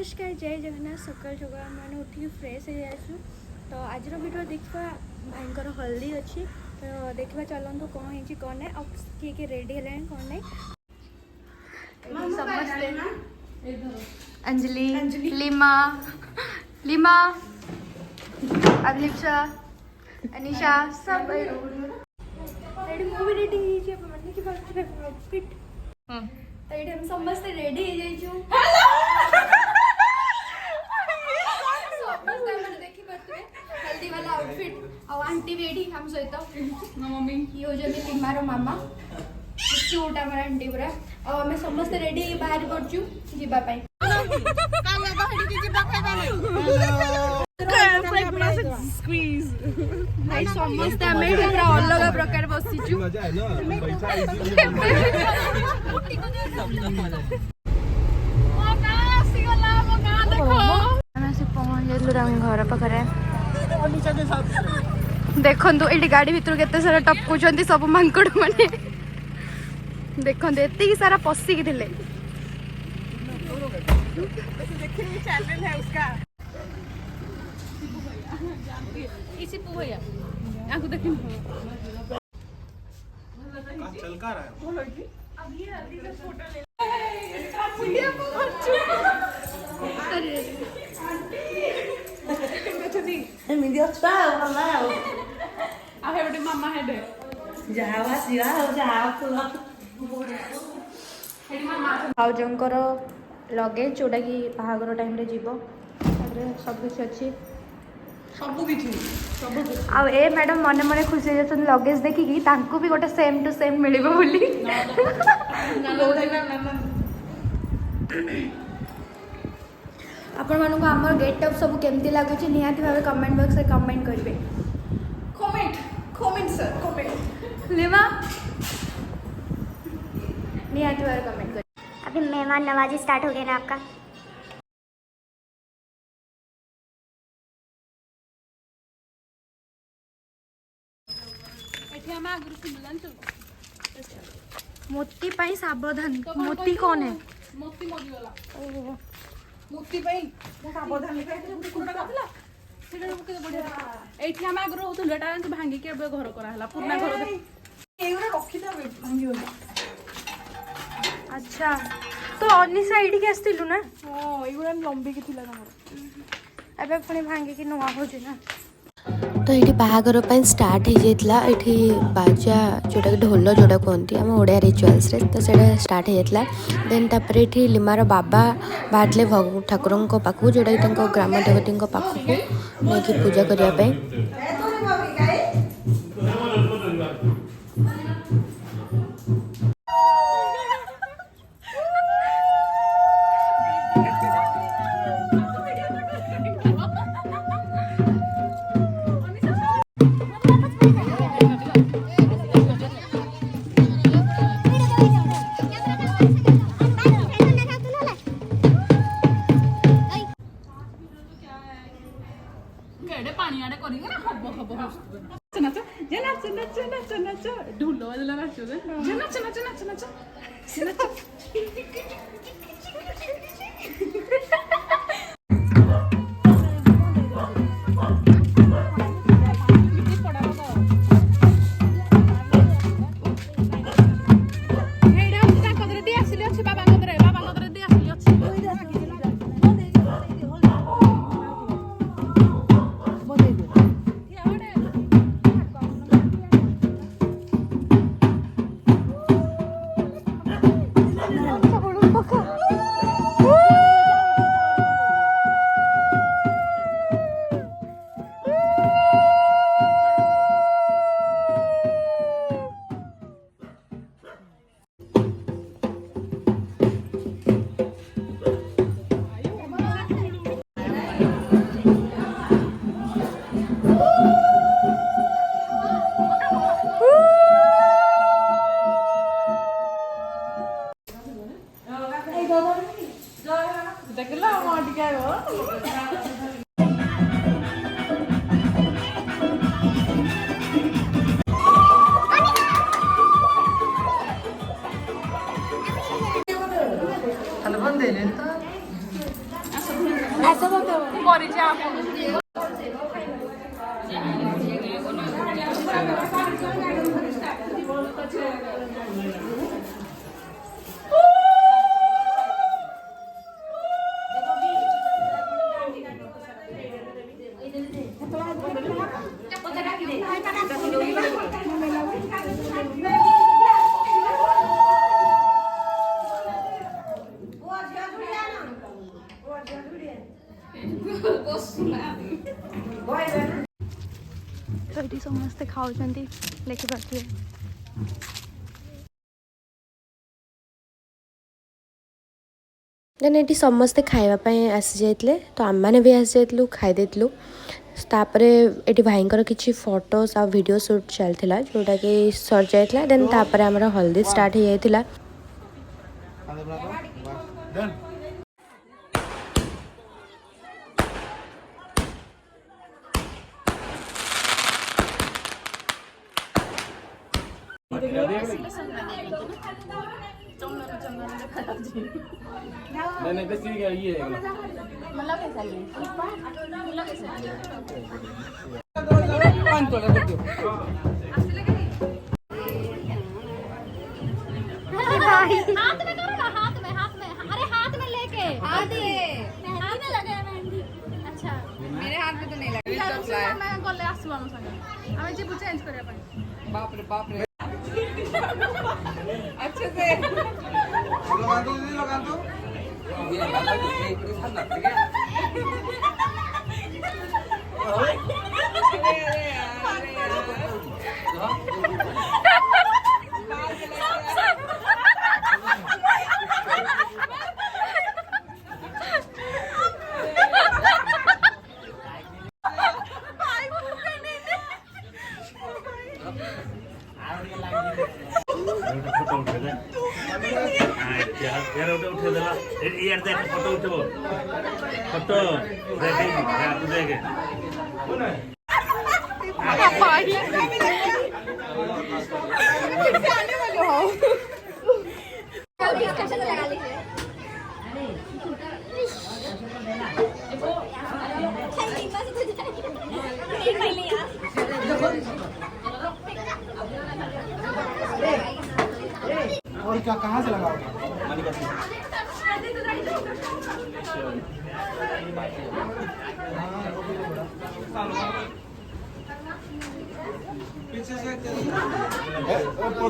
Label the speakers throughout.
Speaker 1: नमस्कार जय जगन्नाथ सकाल सकाल मैंने उठी फ्रेश हो जाइए तो आज वीडियो देखा भाईंकर हल्दी अच्छी तो देखा चलतु कौन है कौन ना किए किए रेडी है कौन ना समस्ते अंजलि लिमा लिमा अभिलिप्सा अनिशा सब मूवी रेडी आउटफिट हम समस्त रेडी हो जाइछु देखी पारे हल्दी वाला आउटफिट और आंटी रेडी हम सहित मम्मी ये हो जने लिमार मामा क्यूट हमर आंटी पूरा और हमें समस्त रेडी बाहर पड़छु जीवा पाई काला गहडी के जीवा खाइबा स्क्वीज भाई समस्त हमें पूरा अलग प्रकार बसिछु मजा है ना पैसा घर पाखे देखु ये गाड़ी भितर केते सारा टपकुंट सब मांकड़ मैंने देखु एति सारा पशिकी थे भाउजंकर लगेज जोटा कि बाहागर टाइम रे जीवो सब किसी अच्छी आ मैडम मने मने खुशी हो लगेज देखिकी तांकु भी गोटे सेम टू सेम मिलिबो बोली आपण मानक हमर गेटअप सब केमती लागुची निहाती भाबे कमेंट बॉक्स रे कमेंट करिवे कमेंट सर कमेंट लेवा निहाती भाबे कमेंट कर।
Speaker 2: अभी मेहमान नवाजी स्टार्ट हो गया ना आपका।
Speaker 1: मोती पाई सावधान मोती कौन है
Speaker 3: मोती मरिगला ओहो मोती पाई सावधान लिखा है कुंडा काटला सेटा के बढ़िया एठी हम आगरो होतु लेटा भांगी के घर करा हला पुरना घर एगुरा रखी दा भांगी होला।
Speaker 1: अच्छा तो अन्नी साइड के आस्तिलु ना
Speaker 3: हां एगुरा लंबी के थिला हमर
Speaker 1: एबे पुनी भांगी के नुआ हो जे ना
Speaker 4: तो ये बाहागर स्टार्ट हो जाता ये बाजा जोटा ढोल जोटा कहते आम ओडिया रिचुअल्स तो से स्टार्ट हो जाता देन तापर ये लिमार बाबा बाहर ठाकुर पाखु जोटा कि ग्राम देवती पाखक नहीं पूजा करने
Speaker 3: ढोल वाला नाचो नाच नाच नाच नाच नाच କରିଛି ଆପଣ तो ये समस्ते खाऊँगी लिखिपे
Speaker 4: देन ये समस्ते खावाई आसी जाते तो आम मैंने भी आसी जाइलु खाई देलु तापर ये भाई किसी फोटोज आ वीडियो शूट चलता जोटा कि सर जाइला देन तापर आमर हल्दी स्टार्ट हो जाइला
Speaker 5: नहीं बेसी ये है
Speaker 2: हाथ में करो ना, हाथ में अरे हाथ में लेके हाथ में लगे मेहंदी। अच्छा
Speaker 3: मेरे हाथ में तो नहीं लगा मैं गले आसू आम संगे हमें जी चेंज करे अपन बाप रे अच्छे से लगा दो ये लगा दो ये पूरे साथ लगते क्या
Speaker 5: फोटो उठो फोटो देखे
Speaker 6: और क्या कहाँ से लगाओगे?
Speaker 5: पीछे से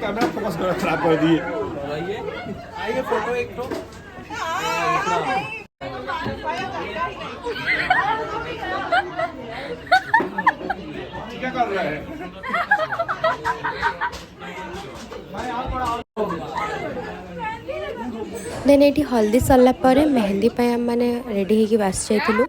Speaker 6: कैमरा फोकस करो खराब कर दिए।
Speaker 5: आइए फोटो एक तो
Speaker 6: क्या कर रहा है?
Speaker 4: देन ये हल्दी सरला पर मेहंदी मैंने रेडी होगी बास जाइलु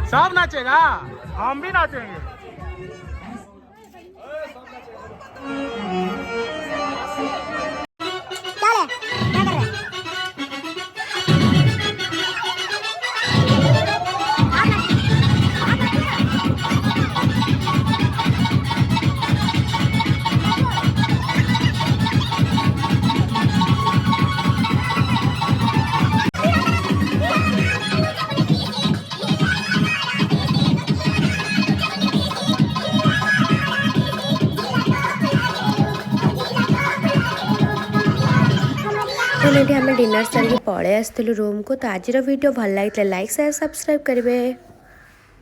Speaker 6: सब नाचेगा, हम भी नाचेंगे।
Speaker 4: देन ये आम डिनर सारिक पलि आसलु रूम को। तो आज वीडियो भल लगी लाइक शेयर सब्सक्राइब करेंगे।